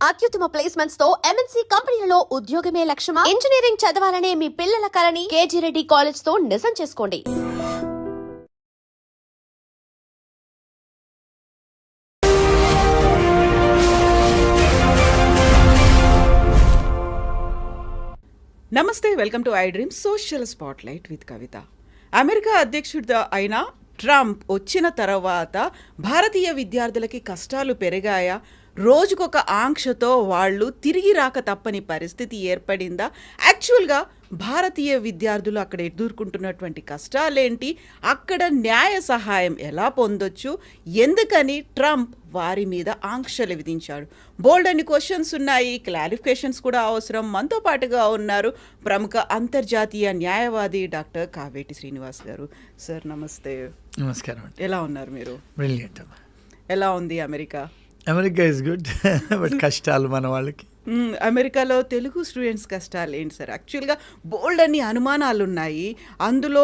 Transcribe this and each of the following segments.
అత్యుత్తమ ప్లేస్మెంట్స్ తో ఎంఎన్సీ కంపెనీలలో ఉద్యోగమే లక్ష్యమా? ఇంజనీరింగ్ చదవాలనే మీ పిల్లల కలని కేజీ రెడ్డి కాలేజ్ తో నిజం చేసుకోండి. నమస్తే, welcome to I dream social spotlight with Kavitha. America అధ్యక్షుడు అయిన ట్రంప్ వచ్చిన తర్వాత భారతీయ విద్యార్థులకి కష్టాలు పెరిగాయా? రోజుకొక ఆంక్షతో వాళ్ళు తిరిగి రాక తప్పని పరిస్థితి ఏర్పడిందా? యాక్చువల్గా భారతీయ విద్యార్థులు అక్కడ ఎదుర్కొంటున్నటువంటి కష్టాలేంటి? అక్కడ న్యాయ సహాయం ఎలా పొందొచ్చు? ఎందుకని ట్రంప్ వారి మీద ఆంక్షలు విధించాడు? బోల్డ్ అని క్వశ్చన్స్ ఉన్నాయి, క్లారిఫికేషన్స్ కూడా అవసరం. మనతో పాటుగా ఉన్నారు ప్రముఖ అంతర్జాతీయ న్యాయవాది డాక్టర్ కావేటి శ్రీనివాస్ గారు. సార్ నమస్తే. నమస్కారం. ఎలా ఉన్నారు మీరు? బ్రిలియంట్. ఎలా ఉంది America? America is good, but కష్టాలు మన వాళ్ళకి. అమెరికాలో తెలుగు స్టూడెంట్స్ కష్టాలు ఏంటి సార్? యాక్చువల్గా బోల్డ్ అన్ని అనుమానాలు ఉన్నాయి, అందులో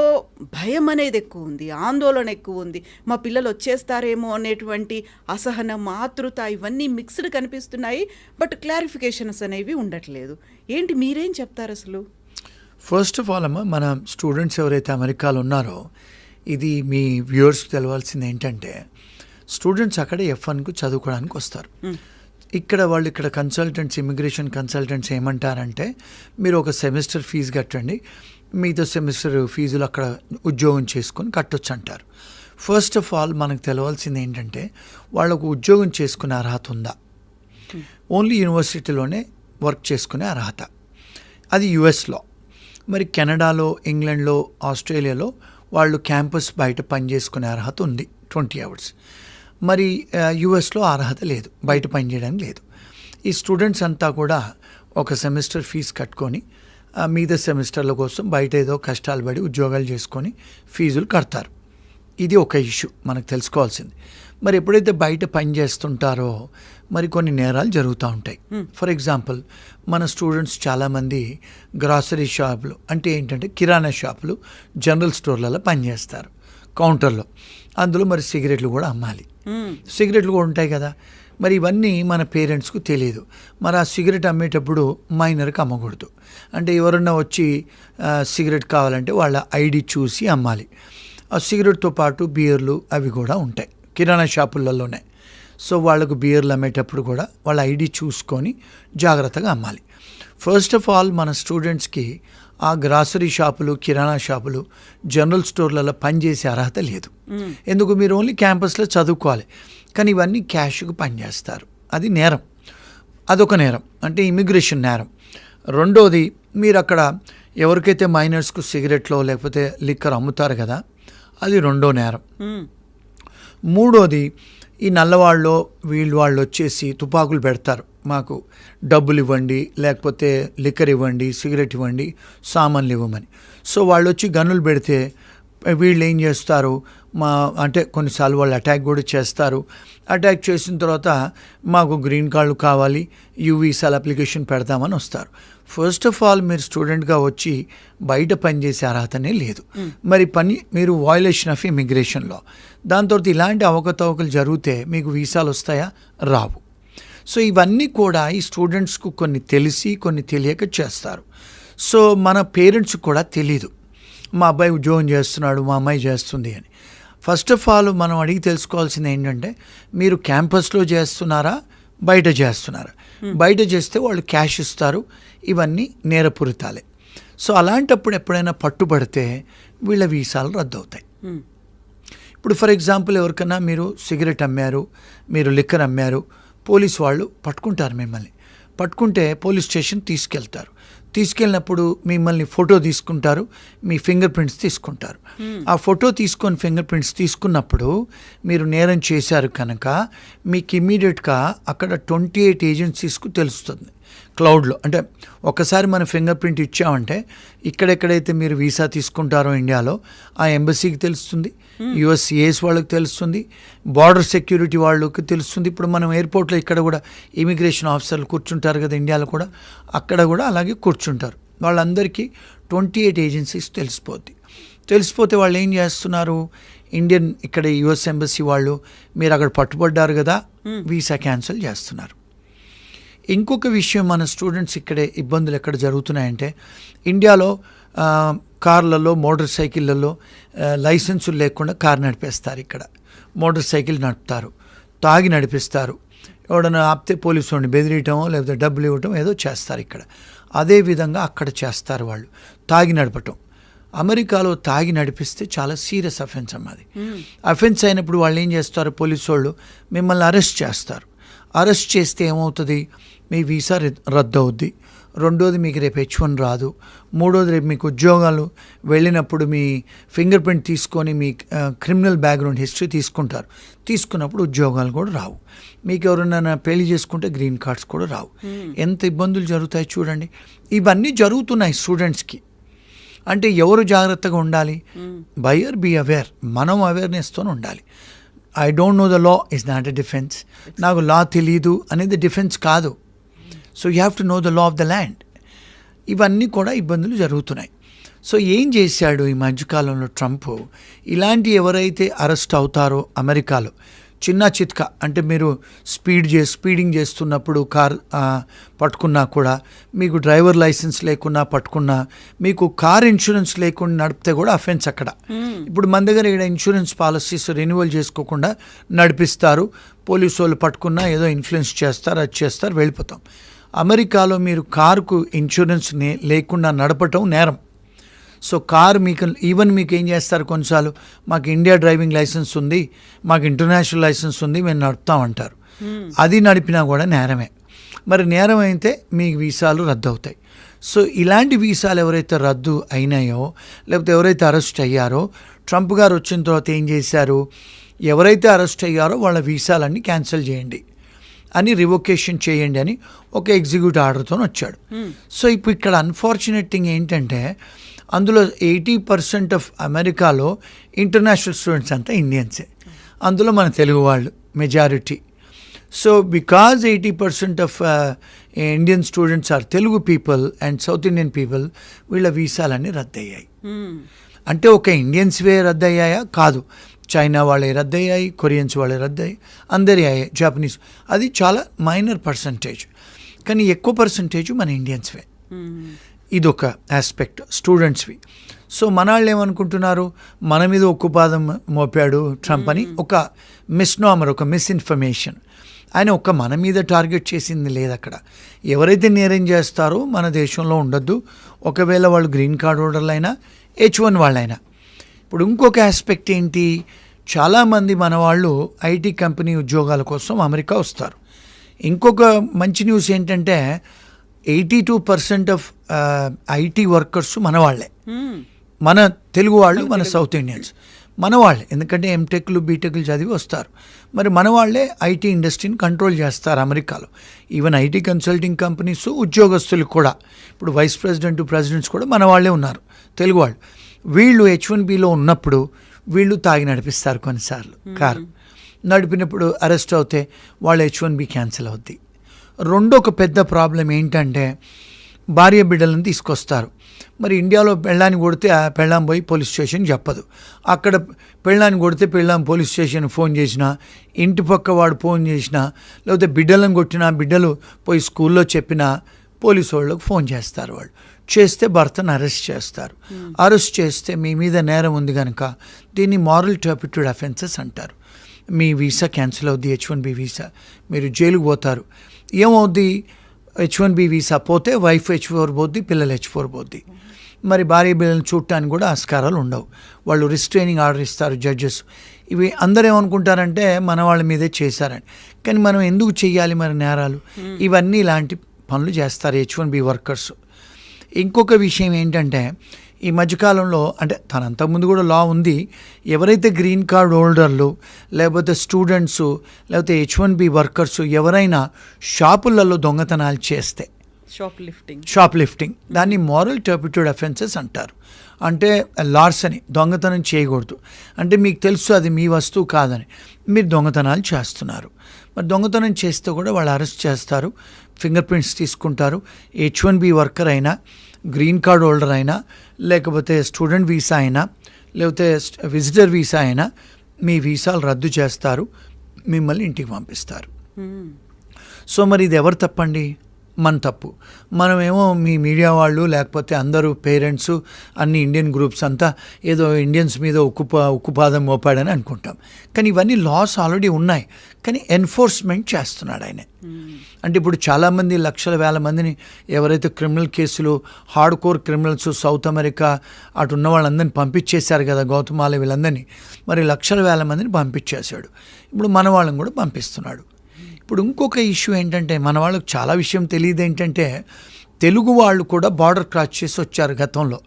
భయం అనేది ఎక్కువ ఉంది, ఆందోళన ఎక్కువ ఉంది. మా పిల్లలు వచ్చేస్తారేమో అనేటువంటి అసహనం, ఆతృత ఇవన్నీ మిక్స్డ్ కనిపిస్తున్నాయి. బట్ క్లారిఫికేషన్స్ అనేవి ఉండట్లేదు. ఏంటి, మీరేం చెప్తారు అసలు? ఫస్ట్ ఆఫ్ ఆల్ అమ్మ, మన స్టూడెంట్స్ ఎవరైతే అమెరికాలో ఉన్నారో, ఇది మీ వ్యూవర్స్కి తెలవాల్సింది ఏంటంటే, స్టూడెంట్స్ అక్కడ F1కు చదువుకోవడానికి వస్తారు. ఇక్కడ వాళ్ళు ఇక్కడ కన్సల్టెంట్స్, ఇమిగ్రేషన్ కన్సల్టెంట్స్ ఏమంటారంటే, మీరు ఒక సెమిస్టర్ ఫీజు కట్టండి, మిగతా సెమిస్టర్ ఫీజులు అక్కడ ఉద్యోగం చేసుకొని కట్టొచ్చు అంటారు. ఫస్ట్ ఆఫ్ ఆల్ మనకు తెలవాల్సింది ఏంటంటే, వాళ్ళకు ఉద్యోగం చేసుకునే అర్హత ఉందా? ఓన్లీ యూనివర్సిటీలోనే వర్క్ చేసుకునే అర్హత, అది యుఎస్లో. మరి కెనడాలో, ఇంగ్లాండ్లో, ఆస్ట్రేలియాలో వాళ్ళు క్యాంపస్ బయట పనిచేసుకునే అర్హత ఉంది 20 hours. మరి యుఎస్లో అర్హత లేదు, బయట పనిచేయడానికి లేదు. ఈ స్టూడెంట్స్ అంతా కూడా ఒక సెమిస్టర్ ఫీజు కట్టుకొని మిగతా సెమిస్టర్ల కోసం బయట ఏదో కష్టాలు పడి ఉద్యోగాలు చేసుకొని ఫీజులు కడతారు. ఇది ఒక ఇష్యూ మనకు తెలుసుకోవాల్సింది. మరి ఎప్పుడైతే బయట పని చేస్తుంటారో మరి కొన్ని నేరాలు జరుగుతూ ఉంటాయి. ఫర్ ఎగ్జాంపుల్, మన స్టూడెంట్స్ చాలామంది గ్రాసరీ షాపులు, అంటే ఏంటంటే కిరాణా షాపులు, జనరల్ స్టోర్లలో పనిచేస్తారు కౌంటర్లో. అందులో మరి సిగరెట్లు కూడా అమ్మాలి, సిగరెట్లు కూడా ఉంటాయి కదా. మరి ఇవన్నీ మన పేరెంట్స్కు తెలియదు. మరి ఆ సిగరెట్ అమ్మేటప్పుడు మైనర్కి అమ్మకూడదు. అంటే ఎవరన్నా వచ్చి సిగరెట్ కావాలంటే వాళ్ళ ఐడి చూసి అమ్మాలి. ఆ సిగరెట్తో పాటు బియర్లు అవి కూడా ఉంటాయి కిరాణా షాపులలోనే. సో వాళ్ళకు బియర్లు అమ్మేటప్పుడు కూడా వాళ్ళ ఐడి చూసుకొని జాగ్రత్తగా అమ్మాలి. ఫస్ట్ ఆఫ్ ఆల్ మన స్టూడెంట్స్కి ఆ గ్రాసరీ షాపులు, కిరాణా షాపులు, జనరల్ స్టోర్లలో పనిచేసే అర్హత లేదు. ఎందుకు? మీరు ఓన్లీ క్యాంపస్లో చదువుకోవాలి. కానీ ఇవన్నీ క్యాష్కు పనిచేస్తారు, అది నేరం. అదొక నేరం, అంటే ఇమిగ్రేషన్ నేరం. రెండోది, మీరు అక్కడ ఎవరికైతే మైనర్స్కు సిగరెట్లో లేకపోతే లిక్కర్ అమ్ముతారు కదా, అది రెండో నేరం. మూడోది, ఈ నల్లవాళ్ళు వాళ్ళు వచ్చేసి తుపాకులు పెడతారు, మాకు డబ్బులు ఇవ్వండి, లేకపోతే లిక్కర్ ఇవ్వండి, సిగరెట్ ఇవ్వండి, సామాన్లు ఇవ్వమని. సో వాళ్ళు వచ్చి గన్నులు పెడితే వీళ్ళు ఏం చేస్తారు, అంటే కొన్నిసార్లు వాళ్ళు అటాక్ కూడా చేస్తారు. అటాక్ చేసిన తర్వాత మాకు గ్రీన్ కార్డులు కావాలి, యూవీసాల అప్లికేషన్ పెడతామని వస్తారు. ఫస్ట్ ఆఫ్ ఆల్ మీరు స్టూడెంట్గా వచ్చి బయట పనిచేసే అర్హతనే లేదు. మరి మీరు వయలేషన్ ఆఫ్ ఇమిగ్రేషన్లో. దాని తర్వాత ఇలాంటి అవకతవకలు జరిగితే మీకు వీసాలు వస్తాయా? రావు. సో ఇవన్నీ కూడా ఈ స్టూడెంట్స్కు కొన్ని తెలిసి కొన్ని తెలియక చేస్తారు. సో మన పేరెంట్స్ కూడా తెలీదు, మా అబ్బాయి ఉద్యోగం చేస్తున్నాడు, మా అమ్మాయి చేస్తుంది అని. ఫస్ట్ ఆఫ్ ఆల్ మనం అడిగి తెలుసుకోవాల్సింది ఏంటంటే, మీరు క్యాంపస్లో చేస్తున్నారా, బయట చేస్తున్నారా? బయట చేస్తే వాళ్ళు క్యాష్ ఇస్తారు, ఇవన్నీ నేరపూరితాలే. సో అలాంటప్పుడు ఎప్పుడైనా పట్టుబడితే వీళ్ళ వీసాలు రద్దవుతాయి. ఇప్పుడు ఫర్ ఎగ్జాంపుల్, ఎవరికన్నా మీరు సిగరెట్ అమ్మారు, మీరు లిక్కర్ అమ్మారు, పోలీస్ వాళ్ళు పట్టుకుంటారు. మిమ్మల్ని పట్టుకుంటే పోలీస్ స్టేషన్ తీసుకెళ్ళినప్పుడు మిమ్మల్ని ఫోటో తీసుకుంటారు, మీ ఫింగర్ ప్రింట్స్ తీసుకుంటారు. ఆ ఫోటో తీసుకొని ఫింగర్ ప్రింట్స్ తీసుకున్నప్పుడు మీరు నేరం చేశారు కనుక మీకు ఇమ్మీడియట్గా అక్కడ 28 ఏజెన్సీస్కు తెలుస్తుంది క్లౌడ్లో. అంటే ఒకసారి మన ఫింగర్ ప్రింట్ ఇచ్చామంటే ఇక్కడెక్కడైతే మీరు వీసా తీసుకుంటారో ఇండియాలో ఆ ఎంబసీకి తెలుస్తుంది, యుఎస్ఏఎస్ వాళ్ళకి తెలుస్తుంది, బార్డర్ సెక్యూరిటీ వాళ్ళకి తెలుస్తుంది. ఇప్పుడు మనం ఎయిర్పోర్ట్లో ఇక్కడ కూడా ఇమిగ్రేషన్ ఆఫీసర్లు కూర్చుంటారు కదా ఇండియాలో కూడా, అక్కడ కూడా అలాగే కూర్చుంటారు. వాళ్ళందరికీ 28 ఏజెన్సీస్ తెలిసిపోతే వాళ్ళు ఏం చేస్తున్నారు, ఇండియన్ ఇక్కడ యుఎస్ ఎంబసీ వాళ్ళు మీరు అక్కడ పట్టుబడ్డారు కదా, వీసా క్యాన్సిల్ చేస్తున్నారు. ఇంకొక విషయం మన స్టూడెంట్స్ ఇక్కడే ఇబ్బందులు ఎక్కడ జరుగుతున్నాయంటే ఇండియాలో కార్లలో మోటార్ సైకిళ్ళల్లో లైసెన్సులు లేకుండా కార్ నడిపేస్తారు. ఇక్కడ మోటార్ సైకిల్ నడుపుతారు, తాగి నడిపిస్తారు. ఎవడన్నా ఆపితే పోలీసు వాడిని బెదిరియటం లేకపోతే డబ్బులు ఇవ్వటం ఏదో చేస్తారు ఇక్కడ. అదేవిధంగా అక్కడ చేస్తారు వాళ్ళు తాగి నడపటం. అమెరికాలో తాగి నడిపిస్తే చాలా సీరియస్ అఫెన్స్ అన్నది. అఫెన్స్ అయినప్పుడు వాళ్ళు ఏం చేస్తారు, పోలీసు వాళ్ళు మిమ్మల్ని అరెస్ట్ చేస్తారు. అరెస్ట్ చేస్తే ఏమవుతుంది, మీ వీసా రద్దు అవుద్ది. రెండోది మీకు రేపు H1 రాదు. మూడోది రేపు మీకు ఉద్యోగాలు వెళ్ళినప్పుడు మీ ఫింగర్ ప్రింట్ తీసుకొని మీ క్రిమినల్ బ్యాక్గ్రౌండ్ హిస్టరీ తీసుకుంటారు. తీసుకున్నప్పుడు ఉద్యోగాలు కూడా రావు. మీకు ఎవరైనా పెళ్లి చేసుకుంటే గ్రీన్ కార్డ్స్ కూడా రావు. ఎంత ఇబ్బందులు జరుగుతాయి చూడండి. ఇవన్నీ జరుగుతున్నాయి స్టూడెంట్స్కి. అంటే ఎవరు జాగ్రత్తగా ఉండాలి, బయర్ బీ అవేర్. మనం అవేర్నెస్తో ఉండాలి. I don't know the law is not a defence. నాకు లా తెలీదు అనేది డిఫెన్స్ కాదు. So you have to know the law of the land. ఇవన్నీ కూడా ఇబ్బందులు జరుగుతున్నాయి. సో ఏం చేశాడు ఈ మధ్యకాలంలో ట్రంప్, ఇలాంటి ఎవరైతే అరెస్ట్ అవుతారో అమెరికాలో చిన్న చిత్క, అంటే మీరు స్పీడింగ్ చేస్తున్నప్పుడు కార్ పట్టుకున్నా కూడా, మీకు డ్రైవర్ లైసెన్స్ లేకున్నా పట్టుకున్నా, మీకు కార్ ఇన్సూరెన్స్ లేకుండా నడిపితే కూడా అఫెన్స్ అక్కడ. ఇప్పుడు మన దగ్గర ఇక్కడ ఇన్సూరెన్స్ పాలసీస్ రెన్యువల్ చేసుకోకుండా నడిపిస్తారు. పోలీసు వాళ్ళు పట్టుకున్నా ఏదో ఇన్ఫ్లుయెన్స్ చేస్తారు, అది చేస్తారు, వెళ్ళిపోతాం. అమెరికాలో మీరు కారుకు ఇన్సూరెన్స్ లేకుండా నడపటం నేరం. సో కారు మీకు మీకు ఏం చేస్తారు, కొన్నిసార్లు మాకు ఇండియా డ్రైవింగ్ లైసెన్స్ ఉంది, మాకు ఇంటర్నేషనల్ లైసెన్స్ ఉంది, మేము నడుపుతామంటారు. అది నడిపినా కూడా నేరమే. మరి నేరం అయితే మీ వీసాలు రద్దు అవుతాయి. సో ఇలాంటి వీసాలు ఎవరైతే రద్దు అయినాయో లేకపోతే ఎవరైతే అరెస్ట్ అయ్యారో, ట్రంప్ గారు వచ్చిన తర్వాత ఏం చేశారు, ఎవరైతే అరెస్ట్ అయ్యారో వాళ్ళ వీసాలన్నీ క్యాన్సిల్ చేయండి అని, రివొకేషన్ చేయండి అని ఒక ఎగ్జిక్యూటివ్ ఆర్డర్తో వచ్చాడు. సో ఇప్పుడు ఇక్కడ అన్ఫార్చునేట్ థింగ్ ఏంటంటే, అందులో 80% ఆఫ్ అమెరికాలో ఇంటర్నేషనల్ స్టూడెంట్స్ అంతా ఇండియన్సే. అందులో మన తెలుగు వాళ్ళు majority. So because 80% of Indian students are Telugu people and south Indian people, వీళ్ళ వీసాలన్నీ రద్దయ్యాయి. అంటే ఒక ఇండియన్స్వే రద్దయ్యాయా? కాదు, చైనా వాళ్ళే రద్దయ్యాయి, కొరియన్స్ వాళ్ళే రద్దయ్యాయి, అందరి అయ్యాయి, జపనీస్. అది చాలా మైనర్ పర్సంటేజ్, కానీ ఎక్కువ పర్సంటేజ్ మన ఇండియన్స్వే. ఇదొక ఆస్పెక్ట్ స్టూడెంట్స్వి. సో మన వాళ్ళు ఏమనుకుంటున్నారు, మన మీద ఉక్కుపాదం మోపాడు ట్రంప్ అని ఒక మిస్నామర్, ఒక మిస్ఇన్ఫర్మేషన్. ఆయన ఒక్క మన మీద టార్గెట్ చేసింది లేదు. అక్కడ ఎవరైతే నేరం చేస్తారో మన దేశంలో ఉండొద్దు, ఒకవేళ వాళ్ళు గ్రీన్ కార్డ్ హోల్డర్లు అయినా H1 వాళ్ళైనా. ఇప్పుడు ఇంకొక ఆస్పెక్ట్ ఏంటి, చాలామంది మన వాళ్ళు ఐటీ కంపెనీ ఉద్యోగాల కోసం అమెరికా వస్తారు. ఇంకొక మంచి న్యూస్ ఏంటంటే 82% ఆఫ్ ఐటీ వర్కర్స్ మన వాళ్ళే, మన తెలుగు వాళ్ళు, మన సౌత్ ఇండియన్స్ మన వాళ్ళే. ఎందుకంటే ఎంటెక్లు బీటెక్లు చదివి వస్తారు. మరి మన వాళ్ళే ఐటీ ఇండస్ట్రీని కంట్రోల్ చేస్తారు అమెరికాలో. ఈవెన్ ఐటీ కన్సల్టింగ్ కంపెనీస్ ఉద్యోగస్తులు కూడా, ఇప్పుడు వైస్ ప్రెసిడెంట్స్ కూడా మన వాళ్ళే ఉన్నారు, తెలుగు వాళ్ళు. వీళ్ళు H1Bలో ఉన్నప్పుడు వీళ్ళు తాగి నడిపిస్తారు కొన్నిసార్లు కారు. నడిపినప్పుడు అరెస్ట్ అవుతే వాళ్ళ H1B క్యాన్సిల్ అవుద్ది. రెండొక పెద్ద ప్రాబ్లం ఏంటంటే, భార్య బిడ్డలను తీసుకొస్తారు. మరి ఇండియాలో పెళ్ళాన్ని కొడితే ఆ పెళ్ళాం పోయి పోలీస్ స్టేషన్ చెప్పదు. అక్కడ పెళ్ళాన్ని కొడితే పెళ్ళాం పోలీస్ స్టేషన్ ఫోన్ చేసినా, ఇంటి పక్క వాడు ఫోన్ చేసినా, లేకపోతే బిడ్డలను కొట్టినా బిడ్డలు పోయి స్కూల్లో చెప్పినా పోలీసు వాళ్ళకు ఫోన్ చేస్తారు. వాళ్ళు చేస్తే భర్తను అరెస్ట్ చేస్తారు. అరెస్ట్ చేస్తే మీ మీద నేరం ఉంది కనుక దీన్ని మారల్ టర్పిట్యూడ్ అఫెన్సెస్ అంటారు. మీ వీసా క్యాన్సిల్ అవుద్ది, H1B వీసా, మీరు జైలుకు పోతారు. ఏమవుద్ది, H1B వీసా పోతే వైఫ్ H4 పోద్ది, పిల్లలు H4 పోద్ది. మరి భార్య బిడ్డలను చూడటానికి కూడా ఆస్కారాలు ఉండవు. వాళ్ళు రిస్ట్రైనింగ్ ఆర్డర్ ఇస్తారు జడ్జెస్. ఇవి అందరూ ఏమనుకుంటారంటే మన వాళ్ళ మీదే చేశారని. కానీ మనం ఎందుకు చెయ్యాలి మరి నేరాలు? ఇవన్నీ ఇలాంటి పనులు చేస్తారు H1B వర్కర్స్. ఇంకొక విషయం ఏంటంటే, ఈ మధ్యకాలంలో, అంటే తన అంతకుముందు కూడా లా ఉంది, ఎవరైతే గ్రీన్ కార్డ్ హోల్డర్లు లేకపోతే స్టూడెంట్స్ లేకపోతే H1B వర్కర్స్ ఎవరైనా షాపులలో దొంగతనాలు చేస్తే, షాప్ లిఫ్టింగ్, దాన్ని మారల్ టర్పిట్యూడ్ అఫెన్సెస్ అంటారు. అంటే లార్సని, దొంగతనం చేయకూడదు. అంటే మీకు తెలుసు అది మీ వస్తువు కాదని, మీరు దొంగతనాలు చేస్తున్నారు. మరి దొంగతనం చేస్తే కూడా వాళ్ళు అరెస్ట్ చేస్తారు, ఫింగర్ ప్రింట్స్ తీసుకుంటారు. H1B వర్కర్ అయినా, గ్రీన్ కార్డ్ హోల్డర్ అయినా, లేకపోతే స్టూడెంట్ వీసా అయినా, లేకపోతే విజిటర్ వీసా అయినా, మీ వీసాలు రద్దు చేస్తారు, మిమ్మల్ని ఇంటికి పంపిస్తారు. సో మరి ఇది ఎవరు తప్పండి? మన తప్పు. మనమేమో మీ మీడియా వాళ్ళు లేకపోతే అందరూ పేరెంట్స్ అన్ని ఇండియన్ గ్రూప్స్ అంతా ఏదో ఇండియన్స్ మీద ఉక్కుపాదం మోపాడని అనుకుంటాం. కానీ ఇవన్నీ లాస్ ఆల్రెడీ ఉన్నాయి, కానీ ఎన్ఫోర్స్మెంట్ చేస్తున్నాడు ఆయన. అంటే ఇప్పుడు చాలామంది లక్షల వేల మందిని ఎవరైతే క్రిమినల్ కేసులు hard core criminals south America అటు ఉన్న వాళ్ళందరినీ పంపించేశారు కదా, గౌతమాల వీళ్ళందరినీ. మరి లక్షల వేల మందిని పంపించేశాడు. ఇప్పుడు మన వాళ్ళని కూడా పంపిస్తున్నాడు. ఇప్పుడు ఇంకొక ఇష్యూ ఏంటంటే, మన వాళ్ళకి చాలా విషయం తెలియదు ఏంటంటే, తెలుగు వాళ్ళు కూడా బార్డర్ క్రాస్ చేసి వచ్చారు గతంలో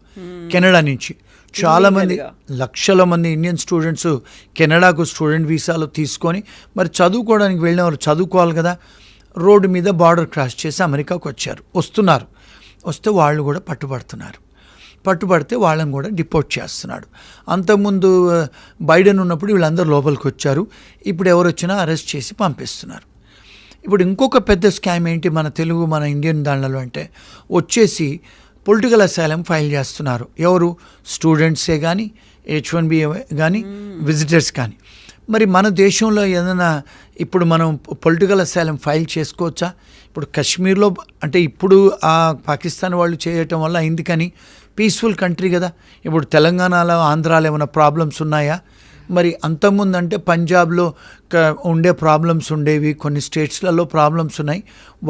కెనడా నుంచి. చాలామంది లక్షల మంది ఇండియన్ స్టూడెంట్స్ కెనడాకు స్టూడెంట్ వీసాలు తీసుకొని మరి చదువుకోవడానికి వెళ్ళిన వారు చదువుకోవాలి కదా, రోడ్డు మీద బార్డర్ క్రాస్ చేసి అమెరికాకు వస్తున్నారు. వస్తే వాళ్ళు కూడా పట్టుబడితే వాళ్ళని కూడా డిపోర్ట్ చేస్తున్నాడు. అంతకుముందు బైడెన్ ఉన్నప్పుడు వీళ్ళందరూ లోపలికి వచ్చారు, ఇప్పుడు ఎవరు వచ్చినా అరెస్ట్ చేసి పంపిస్తున్నారు. ఇప్పుడు ఇంకొక పెద్ద స్కామ్ ఏంటి మన ఇండియన్ దాంట్లో అంటే, వచ్చేసి పొలిటికల్ అసైలం ఫైల్ చేస్తున్నారు. ఎవరు? స్టూడెంట్సే కానీ, H1B కానీ, విజిటర్స్ కానీ. మరి మన దేశంలో ఏదైనా ఇప్పుడు మనం పొలిటికల్ అసైలం ఫైల్ చేసుకోవచ్చా? ఇప్పుడు కాశ్మీర్లో అంటే ఇప్పుడు ఆ పాకిస్తాన్ వాళ్ళు చేయటం వల్ల అయింది, కానీ పీస్ఫుల్ కంట్రీ కదా. ఇప్పుడు తెలంగాణలో ఆంధ్రాలో ఏమైనా ప్రాబ్లమ్స్ ఉన్నాయా? మరి అంతకుముందు అంటే పంజాబ్లో ఉండే ప్రాబ్లమ్స్ ఉండేవి, కొన్ని స్టేట్స్లలో ప్రాబ్లమ్స్ ఉన్నాయి,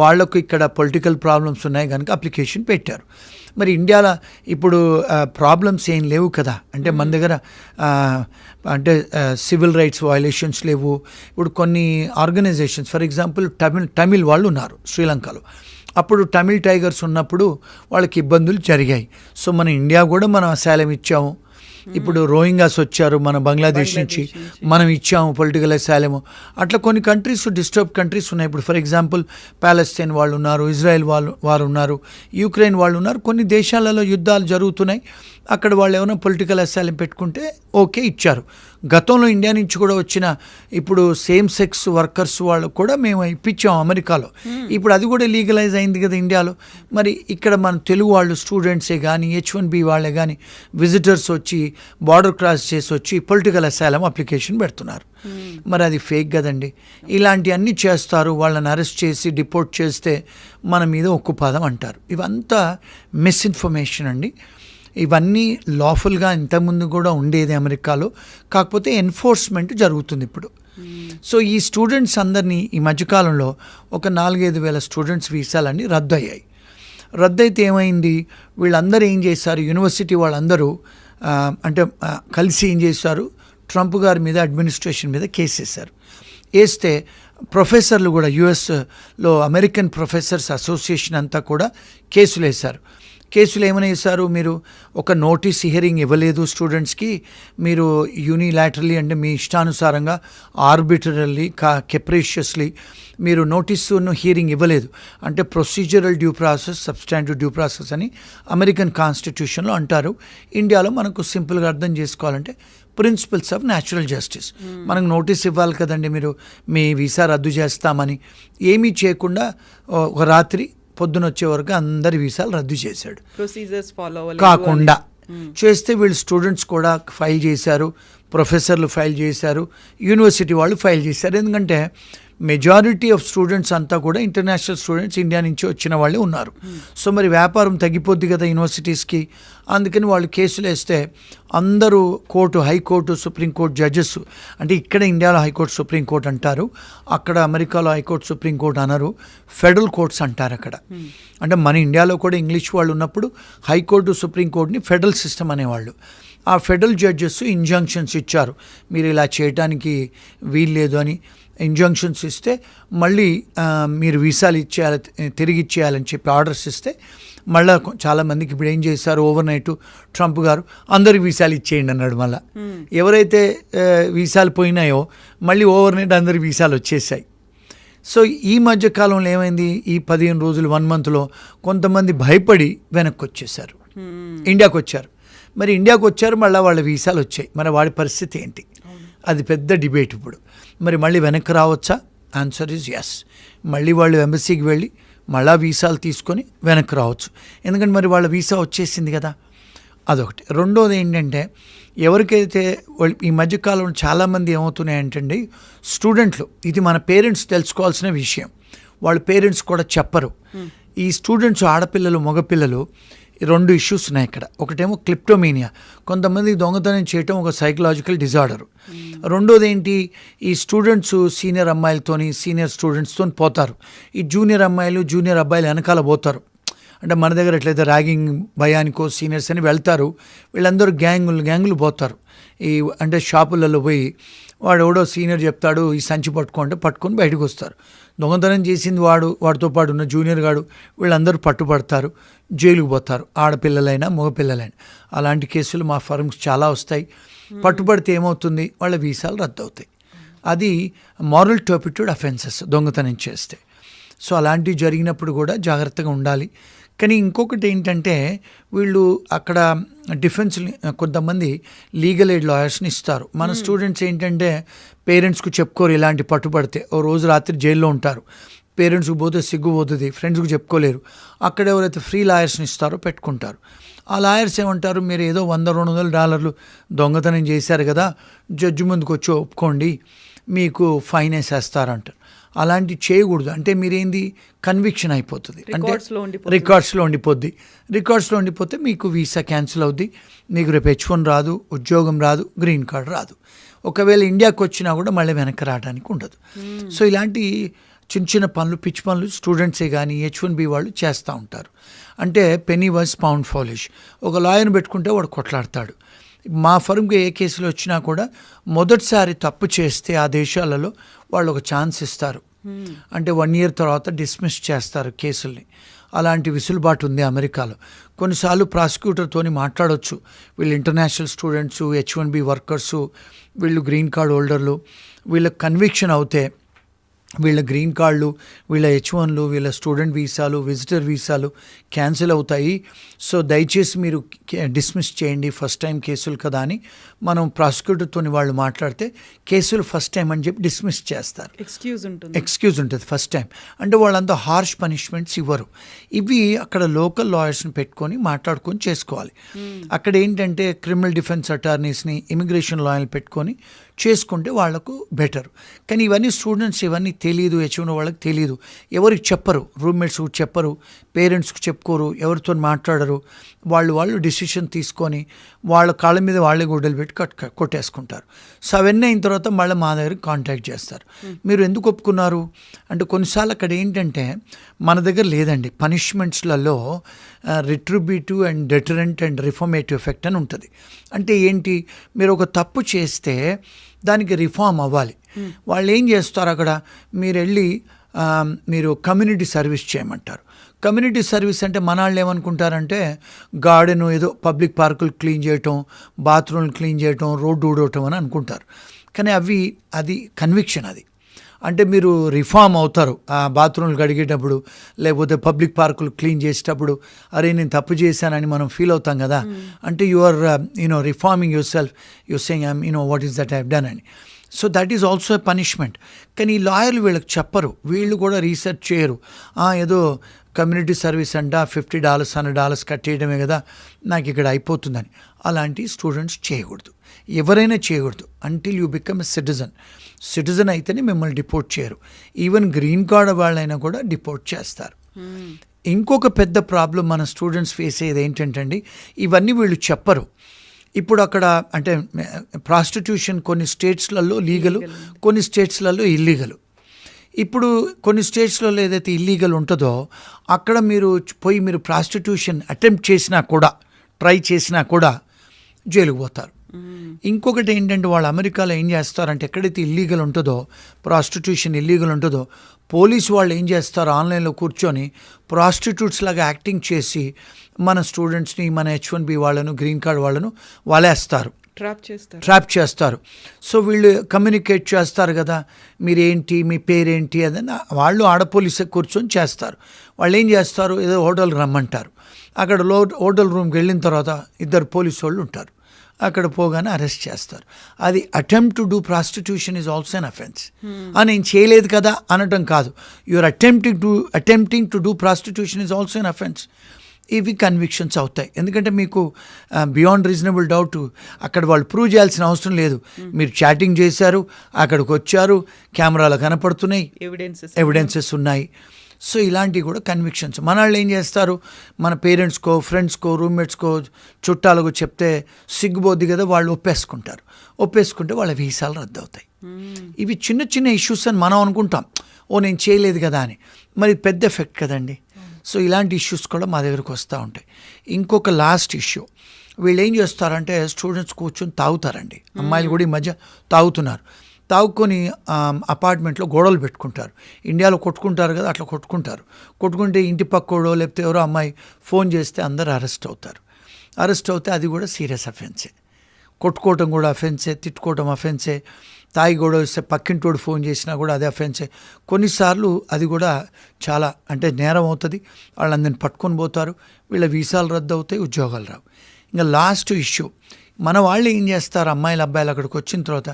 వాళ్లకు ఇక్కడ పొలిటికల్ ప్రాబ్లమ్స్ ఉన్నాయి కనుక అప్లికేషన్ పెట్టారు. మరి ఇండియాలో ఇప్పుడు ప్రాబ్లమ్స్ ఏం లేవు కదా. అంటే మన దగ్గర అంటే సివిల్ రైట్స్ వయలేషన్స్ లేవు. ఇప్పుడు కొన్ని ఆర్గనైజేషన్స్, ఫర్ ఎగ్జాంపుల్ తమిళ్ వాళ్ళు ఉన్నారు శ్రీలంకలో. అప్పుడు తమిళ్ టైగర్స్ ఉన్నప్పుడు వాళ్ళకి ఇబ్బందులు జరిగాయి. సో మన ఇండియా కూడా మనం అసైలం ఇచ్చాము. ఇప్పుడు రోహింగాస్ వచ్చారు మన బంగ్లాదేశ్ నుంచి, మనం ఇచ్చాము పొలిటికల్ అసైలము. అట్లా కొన్ని కంట్రీస్ డిస్టర్బ్ కంట్రీస్ ఉన్నాయి. ఇప్పుడు ఫర్ ఎగ్జాంపుల్ పాలస్తీన్ వాళ్ళు ఉన్నారు, ఇజ్రాయెల్ వారు ఉన్నారు, యుక్రెయిన్ వాళ్ళు ఉన్నారు. కొన్ని దేశాలలో యుద్ధాలు జరుగుతున్నాయి, అక్కడ వాళ్ళు ఏమైనా పొలిటికల్ అసైలం పెట్టుకుంటే ఓకే ఇచ్చారు. గతంలో ఇండియా నుంచి కూడా వచ్చిన ఇప్పుడు సేమ్ సెక్స్ వర్కర్స్ వాళ్ళు కూడా మేము ఇప్పించాం అమెరికాలో. ఇప్పుడు అది కూడా లీగలైజ్ అయింది కదా ఇండియాలో. మరి ఇక్కడ మన తెలుగు వాళ్ళు స్టూడెంట్సే కానీ, H1B వాళ్ళే కానీ, విజిటర్స్ వచ్చి బార్డర్ క్రాస్ చేసి వచ్చి పొలిటికల్ అసైలం అప్లికేషన్ పెడుతున్నారు. మరి అది ఫేక్ కదండి. ఇలాంటివన్నీ చేస్తారు, వాళ్ళని అరెస్ట్ చేసి డిపోర్ట్ చేస్తే మన మీద ఉక్కుపాదం అంటారు. ఇవంతా మిస్ఇన్ఫర్మేషన్ అండి. ఇవన్నీ లాఫుల్గా ఇంతకుముందు కూడా ఉండేది అమెరికాలో, కాకపోతే ఎన్ఫోర్స్మెంట్ జరుగుతుంది ఇప్పుడు. సో ఈ స్టూడెంట్స్ అందరినీ ఈ మధ్యకాలంలో ఒక 4-5 వేల స్టూడెంట్స్ వీసాలన్నీ రద్దయ్యాయి. రద్దయితే ఏమైంది, వీళ్ళందరూ ఏం చేశారు, యూనివర్సిటీ వాళ్ళందరూ అంటే కలిసి ఏం చేశారు, ట్రంప్ గారి మీద అడ్మినిస్ట్రేషన్ మీద కేసు వేశారు. వేస్తే ప్రొఫెసర్లు కూడా యుఎస్లో అమెరికన్ ప్రొఫెసర్స్ అసోసియేషన్ అంతా కూడా కేసులు వేశారు. కేసులు ఏమైనా వేశారు, మీరు ఒక నోటీస్ హియరింగ్ ఇవ్వలేదు స్టూడెంట్స్కి, మీరు యూనిలాటరలీ అంటే మీ ఇష్టానుసారంగా ఆర్బిటరల్లీ కెప్రీషియస్లీ మీరు నోటీసును హియరింగ్ ఇవ్వలేదు. అంటే procedural due process, substantive due process అని అమెరికన్ కాన్స్టిట్యూషన్లో అంటారు. ఇండియాలో మనకు సింపుల్గా అర్థం చేసుకోవాలంటే ప్రిన్సిపల్స్ ఆఫ్ న్యాచురల్ జస్టిస్. మనకు నోటీస్ ఇవ్వాలి కదండి, మీరు మీ వీసా రద్దు చేస్తామని. ఏమీ చేయకుండా ఒక రాత్రి పొద్దున వచ్చే వరకు అందరి వీసాలు రద్దు చేశాడు. ప్రొసీజర్స్ ఫాలో కాకుండా చేస్తే వీళ్ళు స్టూడెంట్స్ కూడా ఫైల్ చేశారు, ప్రొఫెసర్లు ఫైల్ చేశారు, యూనివర్సిటీ వాళ్ళు ఫైల్ చేశారు. ఎందుకంటే మెజారిటీ ఆఫ్ స్టూడెంట్స్ అంతా కూడా ఇంటర్నేషనల్ స్టూడెంట్స్ ఇండియా నుంచి వచ్చిన వాళ్ళే ఉన్నారు. సో మరి వ్యాపారం తగ్గిపోద్ది కదా యూనివర్సిటీస్కి. అందుకని వాళ్ళు కేసులు వేస్తే అందరూ హైకోర్టు, సుప్రీంకోర్టు జడ్జెస్, అంటే ఇక్కడ ఇండియాలో హైకోర్టు సుప్రీంకోర్టు అంటారు, అక్కడ అమెరికాలో హైకోర్టు సుప్రీంకోర్టు అనరు, ఫెడరల్ కోర్ట్స్ అంటారు అక్కడ. అంటే మన ఇండియాలో కూడా ఇంగ్లీష్ వాళ్ళు ఉన్నప్పుడు హైకోర్టు సుప్రీంకోర్టుని ఫెడరల్ సిస్టమ్ అనేవాళ్ళు. ఆ ఫెడరల్ జడ్జెస్ ఇంజంక్షన్స్ ఇచ్చారు, మీరు ఇలా చేయడానికి వీల్లేదు అని ఇంజంక్షన్స్ ఇస్తే మళ్ళీ మీరు వీసాలు తిరిగి ఇచ్చేయాలని చెప్పి ఆర్డర్స్ ఇస్తే మళ్ళీ చాలామందికి ఇప్పుడు ఏం చేశారు, ఓవర్ నైట్ ట్రంప్ గారు అందరికి వీసాలు ఇచ్చేయండి అన్నాడు. మళ్ళీ ఎవరైతే వీసాలు పోయినాయో మళ్ళీ ఓవర్ నైట్ అందరికి వీసాలు వచ్చేసాయి. సో ఈ మధ్య కాలంలో ఏమైంది, ఈ 15 రోజులు 1 monthలో కొంతమంది భయపడి వెనక్కి వచ్చేసారు, ఇండియాకు వచ్చారు. మరి ఇండియాకు వచ్చారు, మళ్ళీ వాళ్ళ వీసాలు వచ్చాయి. మరి వాడి పరిస్థితి ఏంటి, అది పెద్ద డిబేట్ ఇప్పుడు. మరి మళ్ళీ వెనక్కి రావచ్చా? Answer is yes. మళ్ళీ వాళ్ళు ఎంబసీకి వెళ్ళి మళ్ళా వీసాలు తీసుకొని వెనక్కి రావచ్చు, ఎందుకంటే మరి వాళ్ళ వీసా వచ్చేసింది కదా. అదొకటి. రెండోది ఏంటంటే, ఎవరికైతే ఈ మధ్యకాలంలో చాలామంది ఏమవుతున్నాయంటే స్టూడెంట్లు, ఇది మన పేరెంట్స్ తెలుసుకోవాల్సిన విషయం. వాళ్ళ పేరెంట్స్ కూడా చెప్పరు. ఈ స్టూడెంట్స్ ఆడపిల్లలు మగపిల్లలు 2 ఇష్యూస్ ఉన్నాయి ఇక్కడ. ఒకటేమో క్లిప్టోమీనియా, కొంతమంది దొంగతనం చేయటం ఒక సైకలాజికల్ డిజార్డర్. రెండోది ఏంటి, ఈ స్టూడెంట్స్ సీనియర్ అమ్మాయిలతోని సీనియర్ స్టూడెంట్స్తో పోతారు, ఈ జూనియర్ అమ్మాయిలు జూనియర్ అబ్బాయిలు వెనకాల పోతారు. అంటే మన దగ్గర ఎట్లయితే ర్యాగింగ్ భయానికో సీనియర్స్ అని వెళ్తారు, వీళ్ళందరూ గ్యాంగులు పోతారు. ఈ అంటే షాపులలో పోయి వాడు ఎవడో సీనియర్ చెప్తాడు ఈ సంచి పట్టుకొని బయటకు వస్తారు. దొంగతనం చేసింది వాడితో పాటు ఉన్న జూనియర్ గాడు, వీళ్ళందరూ పట్టుబడతారు, జైలుకు పోతారు, ఆడపిల్లలైనా మగపిల్లలైనా. అలాంటి కేసులు మా ఫర్మ్స్ చాలా వస్తాయి. పట్టుబడితే ఏమవుతుంది, వాళ్ళ వీసాలు రద్దు అవుతాయి. అది మారల్ టర్పిట్యూడ్ అఫెన్సెస్, దొంగతనం చేస్తే. సో అలాంటివి జరిగినప్పుడు కూడా జాగ్రత్తగా ఉండాలి. కానీ ఇంకొకటి ఏంటంటే, వీళ్ళు అక్కడ డిఫెన్స్ కొంతమంది లీగల్ ఎయిడ్ లాయర్స్ని ఇస్తారు. మన స్టూడెంట్స్ ఏంటంటే పేరెంట్స్కు చెప్పుకోరు, ఇలాంటి పట్టుబడితే ఓ రోజు రాత్రి జైల్లో ఉంటారు, పేరెంట్స్కి పోతే సిగ్గుపోతుంది, ఫ్రెండ్స్కి చెప్పుకోలేరు. అక్కడ ఎవరైతే ఫ్రీ లాయర్స్ని ఇస్తారో పెట్టుకుంటారు. ఆ లాయర్స్ ఏమంటారు, మీరు ఏదో $100-200 దొంగతనం చేశారు కదా, జడ్జి ముందుకు వచ్చి ఒప్పుకోండి, మీకు ఫైన్ వేసేస్తారంటారు. అలాంటి చేయకూడదు. అంటే మీరేంది, కన్విక్షన్ అయిపోతుంది, అంటే రికార్డ్స్లో ఉండిపోతే మీకు వీసా క్యాన్సిల్ అవుద్ది, మీకు రేపు H1 రాదు, ఉద్యోగం రాదు, గ్రీన్ కార్డ్ రాదు. ఒకవేళ ఇండియాకి వచ్చినా కూడా మళ్ళీ వెనక్కి రావడానికి ఉండదు. సో ఇలాంటి చిన్న పనులు, పిచ్చి పనులు స్టూడెంట్సే కానీ H1B వాళ్ళు చేస్తూ ఉంటారు. అంటే పెనీ వాజ్ పౌండ్ ఫాలిష్. ఒక లాయర్ని పెట్టుకుంటే వాడు కొట్లాడతాడు. మా ఫర్మ్కి ఏ కేసులు వచ్చినా కూడా మొదటిసారి తప్పు చేస్తే ఆ దేశాలలో వాళ్ళు ఒక ఛాన్స్ ఇస్తారు. అంటే 1 year తర్వాత డిస్మిస్ చేస్తారు కేసుల్ని. అలాంటి విసులుబాటు ఉంది అమెరికాలో. కొన్నిసార్లు ప్రాసిక్యూటర్తోని మాట్లాడవచ్చు, వీళ్ళు ఇంటర్నేషనల్ స్టూడెంట్స్, H1B వర్కర్సు, వీళ్ళు గ్రీన్ కార్డ్ హోల్డర్లు, వీళ్ళకి కన్విక్షన్ అవుతే వీళ్ళ గ్రీన్ కార్డులు, వీళ్ళ H1లు, వీళ్ళ స్టూడెంట్ వీసాలు, విజిటర్ వీసాలు క్యాన్సిల్ అవుతాయి. సో దయచేసి మీరు డిస్మిస్ చేయండి, ఫస్ట్ టైం కేసులు కదా అని మనం ప్రాసిక్యూటర్తో వాళ్ళు మాట్లాడితే కేసులు ఫస్ట్ టైం అని చెప్పి డిస్మిస్ చేస్తారు. ఎక్స్క్యూజ్ ఉంటుంది ఫస్ట్ టైం. అంటే వాళ్ళంతా హార్ష్ పనిష్మెంట్స్ ఇవ్వరు. ఇవి అక్కడ లోకల్ లాయర్స్ని పెట్టుకొని మాట్లాడుకొని చేసుకోవాలి. అక్కడ ఏంటంటే క్రిమినల్ డిఫెన్స్ అటార్నీస్ని, ఇమిగ్రేషన్ లాయర్ని పెట్టుకొని చేసుకుంటే వాళ్లకు బెటర్. కానీ ఇవన్నీ స్టూడెంట్స్ ఇవన్నీ తెలియదు, H1 వాళ్ళకి తెలియదు, ఎవరికి చెప్పరు, రూమ్మేట్స్కి చెప్పరు, పేరెంట్స్కి చెప్పుకోరు, ఎవరితో మాట్లాడరు. వాళ్ళు డిసిషన్ తీసుకొని వాళ్ళ కాళ్ళ మీద వాళ్ళే గుడ్డలు పెట్టి కొట్టేసుకుంటారు. సో అవన్నీ అయిన తర్వాత మళ్ళీ మా దగ్గరికి కాంటాక్ట్ చేస్తారు, మీరు ఎందుకు ఒప్పుకున్నారు అంటే. కొన్నిసార్లు అక్కడ ఏంటంటే మన దగ్గర లేదండి, పనిష్మెంట్స్లలో retributive and deterrent and reformative effect అని ఉంటుంది. అంటే ఏంటి, మీరు ఒక తప్పు చేస్తే దానికి రిఫార్మ్ అవ్వాలి. వాళ్ళు ఏం చేస్తారు, అక్కడ మీరు కమ్యూనిటీ సర్వీస్ చేయమంటారు. కమ్యూనిటీ సర్వీస్ అంటే మన వాళ్ళు ఏమనుకుంటారంటే గార్డెన్, ఏదో పబ్లిక్ పార్కులు క్లీన్ చేయటం, బాత్రూమ్లు క్లీన్ చేయటం, రోడ్డు ఊడవటం అని అనుకుంటారు. కానీ అది కన్విక్షన్. అది అంటే మీరు రిఫార్మ్ అవుతారు. ఆ బాత్రూమ్లు కడిగేటప్పుడు, లేకపోతే పబ్లిక్ పార్కులు క్లీన్ చేసేటప్పుడు, అరే నేను తప్పు చేశానని మనం ఫీల్ అవుతాం కదా. అంటే you are reforming yourself, your saying what is that I have done అని. So that is also a punishment. కానీ ఈ లాయర్లు వీళ్ళకి చెప్పరు, వీళ్ళు కూడా రీసెర్చ్ చేయరు. ఏదో కమ్యూనిటీ సర్వీస్ అంట, $50 $100 కట్టేయడమే కదా, నాకు ఇక్కడ అయిపోతుందని. అలాంటి స్టూడెంట్స్ చేయకూడదు, ఎవరైనా చేయకూడదు. Until you become a citizen అయితేనే మిమ్మల్ని డిపోర్ట్ చేయరు. ఈవెన్ గ్రీన్ కార్డ్ వాళ్ళైనా కూడా డిపోర్ట్ చేస్తారు. ఇంకొక పెద్ద ప్రాబ్లం మన స్టూడెంట్స్ ఫేస్ అయ్యేది ఏంటంటే, ఇవన్నీ వీళ్ళు చెప్పరు. ఇప్పుడు అక్కడ అంటే ప్రాస్టిట్యూషన్ కొన్ని స్టేట్స్లలో లీగలు, కొన్ని స్టేట్స్లలో ఇల్లీగలు. ఇప్పుడు కొన్ని స్టేట్స్లలో ఏదైతే ఇల్లీగల్ ఉంటుందో అక్కడ మీరు ప్రాస్టిట్యూషన్ అటెంప్ట్ చేసినా కూడా, ట్రై చేసినా కూడా జైలుకు పోతారు. ఇంకొకటి ఏంటంటే, వాళ్ళు అమెరికాలో ఏం చేస్తారంటే, ఎక్కడైతే ఇల్లీగల్ ఉంటుందో, ప్రాస్టిట్యూషన్ ఇల్లీగల్ ఉంటుందో, పోలీసు వాళ్ళు ఏం చేస్తారు, ఆన్లైన్లో కూర్చొని ప్రాస్టిట్యూట్స్ లాగా యాక్టింగ్ చేసి మన స్టూడెంట్స్ని, మన H1B వాళ్ళను, గ్రీన్ కార్డ్ వాళ్ళను వాళ్ళేస్తారు, ట్రాప్ చేస్తారు. సో వీళ్ళు కమ్యూనికేట్ చేస్తారు కదా, మీరేంటి, మీ పేరేంటి అదని వాళ్ళు ఆడపోలీసే కూర్చొని చేస్తారు. వాళ్ళు ఏం చేస్తారు, ఏదో హోటల్కి రమ్మంటారు. అక్కడ హోటల్ రూమ్కి వెళ్ళిన తర్వాత 2 పోలీసు వాళ్ళు ఉంటారు, అక్కడ పోగానే అరెస్ట్ చేస్తారు. అది attempt to do prostitution is also an offence. నేను చేయలేదు కదా అనటం కాదు, you are attempting to do prostitution is also an offence. ఇవి కన్విక్షన్స్ అవుతాయి. ఎందుకంటే మీకు బియాండ్ రీజనబుల్ డౌట్ అక్కడ వాళ్ళు ప్రూవ్ చేయాల్సిన అవసరం లేదు. మీరు చాటింగ్ చేశారు, అక్కడికి వచ్చారు, కెమెరాలు కనపడుతున్నాయి, ఎవిడెన్సెస్ ఉన్నాయి. సో ఇలాంటివి కూడా కన్విక్షన్స్. మన వాళ్ళు ఏం చేస్తారు, మన పేరెంట్స్కో, ఫ్రెండ్స్కో, రూమ్మేట్స్కో, చుట్టాలకు చెప్తే సిగ్గుబోద్ది కదా, వాళ్ళు ఒప్పేసుకుంటే వాళ్ళ వీసాలు రద్దు అవుతాయి. ఇవి చిన్న చిన్న ఇష్యూస్ అని మనం అనుకుంటాం, నేను చేయలేదు కదా అని. మరి పెద్ద ఎఫెక్ట్ కదండి. సో ఇలాంటి ఇష్యూస్ కూడా మా దగ్గరకు వస్తూ ఉంటాయి. ఇంకొక లాస్ట్ ఇష్యూ, వీళ్ళు ఏం చేస్తారంటే స్టూడెంట్స్ కూర్చొని తాగుతారండి. అమ్మాయిలు కూడా ఈ మధ్య తాగుకొని అపార్ట్మెంట్లో గొడవలు పెట్టుకుంటారు. ఇండియాలో కొట్టుకుంటారు కదా, అట్లా కొట్టుకుంటే ఇంటి పక్కోడో లేకపోతే ఎవరో అమ్మాయి ఫోన్ చేస్తే అందరూ అరెస్ట్ అవుతే అది కూడా సీరియస్ అఫెన్సే. కొట్టుకోవటం కూడా అఫెన్సే, తిట్టుకోవటం అఫెన్సే, తాగి గొడవ వస్తే పక్కింటోడు ఫోన్ చేసినా కూడా అదే అఫెన్సే. కొన్నిసార్లు అది కూడా చాలా నేరం అవుతుంది. వాళ్ళందరిని పట్టుకొని పోతారు, వీళ్ళ వీసాలు రద్దు అవుతాయి, ఉద్యోగాలు రావు. ఇంకా లాస్ట్ ఇష్యూ, మన వాళ్ళు ఏం చేస్తారు, అమ్మాయిలు అబ్బాయిలు అక్కడికి వచ్చిన తర్వాత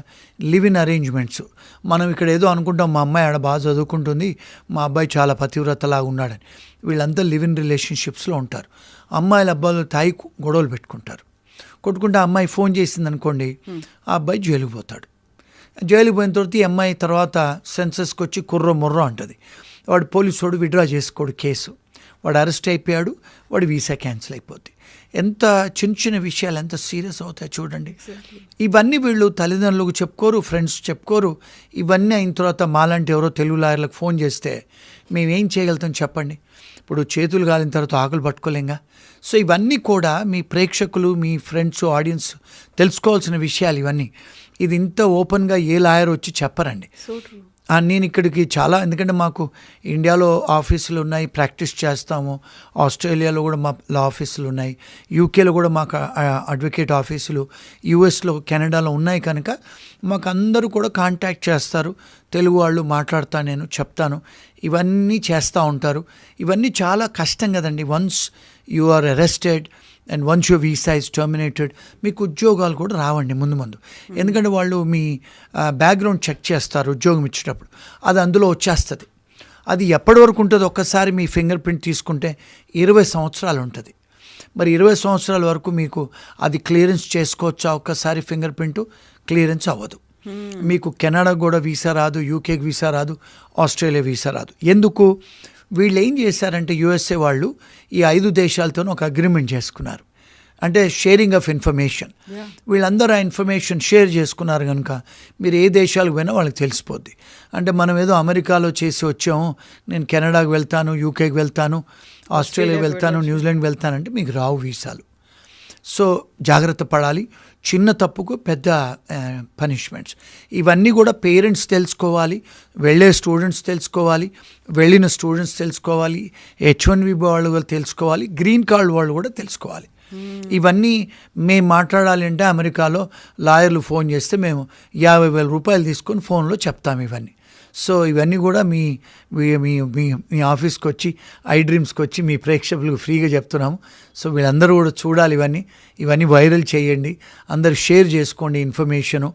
లివ్ ఇన్ అరేంజ్మెంట్స్. మనం ఇక్కడ ఏదో అనుకుంటాం, మా అమ్మాయి ఆడ బాగా చదువుకుంటుంది, మా అబ్బాయి చాలా పతివ్రతలాగా ఉన్నాడని. వీళ్ళంతా లివ్ ఇన్ రిలేషన్షిప్స్లో ఉంటారు. అమ్మాయిలు అబ్బాయిలు తాగి గొడవలు కొట్టుకుంటే అమ్మాయి ఫోన్ చేసింది అనుకోండి, ఆ అబ్బాయి జైలుకి పోతాడు. జైలుకి పోయిన తర్వాత ఈ అమ్మాయి తర్వాత సెన్సస్కి వచ్చి ముర్రో అంటుంది. వాడు పోలీసు విడ్రా చేసుకోడు కేసు, వాడు అరెస్ట్ అయిపోయాడు, వాడు వీసా క్యాన్సిల్ అయిపోద్ది. ఎంత చిన్న విషయాలు ఎంత సీరియస్ అవుతాయి చూడండి. ఇవన్నీ వీళ్ళు తల్లిదండ్రులకు చెప్పుకోరు, ఫ్రెండ్స్ చెప్పుకోరు. ఇవన్నీ అయిన తర్వాత మాలాంటి ఎవరో తెలుగు లాయర్లకు ఫోన్ చేస్తే మేమేం చేయగలుగుతాం చెప్పండి. ఇప్పుడు చేతులు కాలిన తర్వాత ఆకులు పట్టుకోలేంగా. సో ఇవన్నీ కూడా మీ ప్రేక్షకులు, మీ ఫ్రెండ్స్, ఆడియన్స్ తెలుసుకోవాల్సిన విషయాలు ఇవన్నీ. ఇది ఇంత ఓపెన్గా ఏ లాయర్ వచ్చి చెప్పరండి. నేను ఇక్కడికి చాలా, ఎందుకంటే మాకు ఇండియాలో ఆఫీసులు ఉన్నాయి, ప్రాక్టీస్ చేస్తాము. ఆస్ట్రేలియాలో కూడా మా లా ఆఫీసులు ఉన్నాయి, యూకేలో కూడా మాకు అడ్వకేట్ ఆఫీసులు, యూఎస్లో, కెనడాలో ఉన్నాయి. కనుక మాకు అందరూ కూడా కాంటాక్ట్ చేస్తారు. తెలుగు వాళ్ళు నేను చెప్తాను, ఇవన్నీ చేస్తూ ఉంటారు. ఇవన్నీ చాలా కష్టం కదండి. Once you are arrested and once your visa is terminated, మీకు ఉద్యోగాలు కూడా రావండి ముందు. ఎందుకంటే వాళ్ళు మీ బ్యాక్గ్రౌండ్ చెక్ చేస్తారు ఉద్యోగం ఇచ్చేటప్పుడు, అది అందులో వచ్చేస్తుంది. అది ఎప్పటి వరకు ఉంటుందో ఒక్కసారి మీ ఫింగర్ ప్రింట్ తీసుకుంటే 20 సంవత్సరాలు ఉంటుంది. మరి 20 సంవత్సరాల వరకు మీకు అది క్లియరెన్స్ చేసుకోవచ్చా? ఒక్కసారి ఫింగర్ ప్రింట్ క్లియరెన్స్ అవ్వదు. మీకు కెనడా కూడా వీసా రాదు, యూకేకి వీసా రాదు, ఆస్ట్రేలియా వీసా రాదు. ఎందుకు? వీళ్ళు ఏం చేశారంటే యుఎస్ఏ వాళ్ళు ఈ 5 దేశాలతోనూ ఒక అగ్రిమెంట్ చేసుకున్నారు. అంటే షేరింగ్ ఆఫ్ ఇన్ఫర్మేషన్. వీళ్ళందరూ ఆ ఇన్ఫర్మేషన్ షేర్ చేసుకున్నారు కనుక మీరు ఏ దేశాలకు పోయినా వాళ్ళకి తెలిసిపోద్ది. అంటే మనం ఏదో అమెరికాలో చేసి వచ్చాము, నేను కెనడాకి వెళ్తాను, యూకేకి వెళ్తాను, ఆస్ట్రేలియాకి వెళ్తాను, న్యూజిలాండ్ వెళ్తానంటే మీకు రావు వీసాలు. సో జాగ్రత్త పడాలి. చిన్న తప్పుకు పెద్ద పనిష్మెంట్స్. ఇవన్నీ కూడా పేరెంట్స్ తెలుసుకోవాలి, వెళ్ళే స్టూడెంట్స్ తెలుసుకోవాలి, వెళ్ళిన స్టూడెంట్స్ తెలుసుకోవాలి, H1B వాళ్ళు తెలుసుకోవాలి, గ్రీన్ కార్డ్ వాళ్ళు కూడా తెలుసుకోవాలి. ఇవన్నీ మేము మాట్లాడాలి అంటే అమెరికాలో లాయర్లు ఫోన్ చేస్తే మేము 50,000 రూపాయలు తీసుకొని ఫోన్లో చెప్తాము ఇవన్నీ. సో ఇవన్నీ కూడా మీ మీ మీ ఆఫీస్కి వచ్చి, iDreamsకి వచ్చి మీ ప్రేక్షకులకు ఫ్రీగా చెప్తున్నాము. సో వీళ్ళందరూ కూడా చూడాలి, ఇవన్నీ వైరల్ చేయండి, అందరు షేర్ చేసుకోండి ఇన్ఫర్మేషను.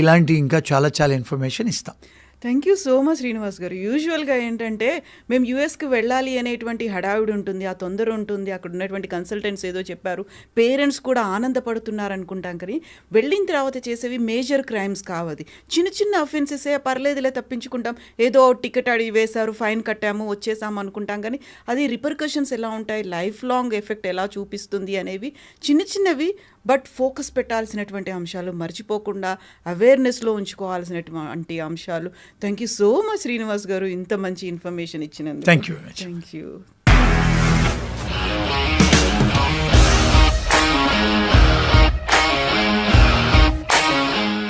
ఇలాంటి ఇంకా చాలా ఇన్ఫర్మేషన్ ఇస్తాం. Thank you so much Srinivas గారు. యూజువల్గా ఏంటంటే మేము యూఎస్కి వెళ్ళాలి అనేటువంటి హడావిడి ఉంటుంది, ఆ తొందర ఉంటుంది, అక్కడ ఉన్నటువంటి కన్సల్టెంట్స్ ఏదో చెప్పారు, పేరెంట్స్ కూడా ఆనందపడుతున్నారు అనుకుంటాం. కానీ వెళ్ళిన తర్వాత చేసేవి మేజర్ క్రైమ్స్ కావది, చిన్న అఫెన్సెసే, పర్లేదులే తప్పించుకుంటాం, ఏదో టికెట్ అడిగి వేశారు, ఫైన్ కట్టాము, వచ్చేసాము అనుకుంటాం. కానీ అది రిపర్కషన్స్ ఎలా ఉంటాయి, లైఫ్ లాంగ్ ఎఫెక్ట్ ఎలా చూపిస్తుంది అనేవి చిన్నవి, బట్ ఫోకస్ పెట్టాల్సినటువంటి అంశాలు, మర్చిపోకుండా అవేర్నెస్లో ఉంచుకోవాల్సినటువంటి అంశాలు. Thank you so much Srinivas గారు, ఇంత మంచి ఇన్ఫర్మేషన్ ఇచ్చినందుకు. Thank you.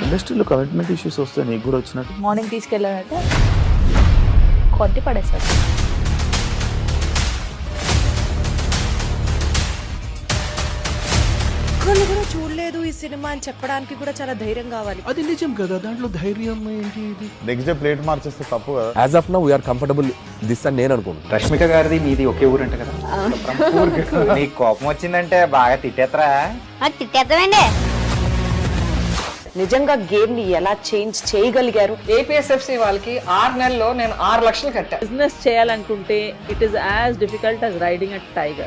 ఇండస్ట్రీలో కమిట్మెంట్ ఇష్యూస్ వస్తే నీకు కూడా వచ్చినట్టు? మార్నింగ్ తీసుకెళ్ళాడంటే కొట్టి పడేస్తాడు. ఒక్కళ్ళు కూడా చూడలేదు ఈ సినిమా అని చెప్పడానికి కూడా చాలా ధైర్యం కావాలి. అది నిజం కదా, దాంట్లో ధైర్యం ఏంటి? ఇది నెక్స్ట్ డే ప్లేట్ మార్చేస్తే తప్పు కదా. As of now we are comfortable this అని నేను అనుకుంటున్నాను. రష్మిక గారిది మీది ఒకే ఊరంట కదా? నీకు కోపం వచ్చిందంటే బాగా తిట్టేత్తరా? తిట్టేద్దామండి. నిజంగా గేమ్ ని ఎలా చేంజ్ చేయగలిగారు? ఏపీఎస్ఎఫ్సి వాళ్ళకి 6 నెలల్లో నేను 6 లక్షలు కట్టా. బిజినెస్ చేయాలనుకుంటే it is as difficult as riding a tiger.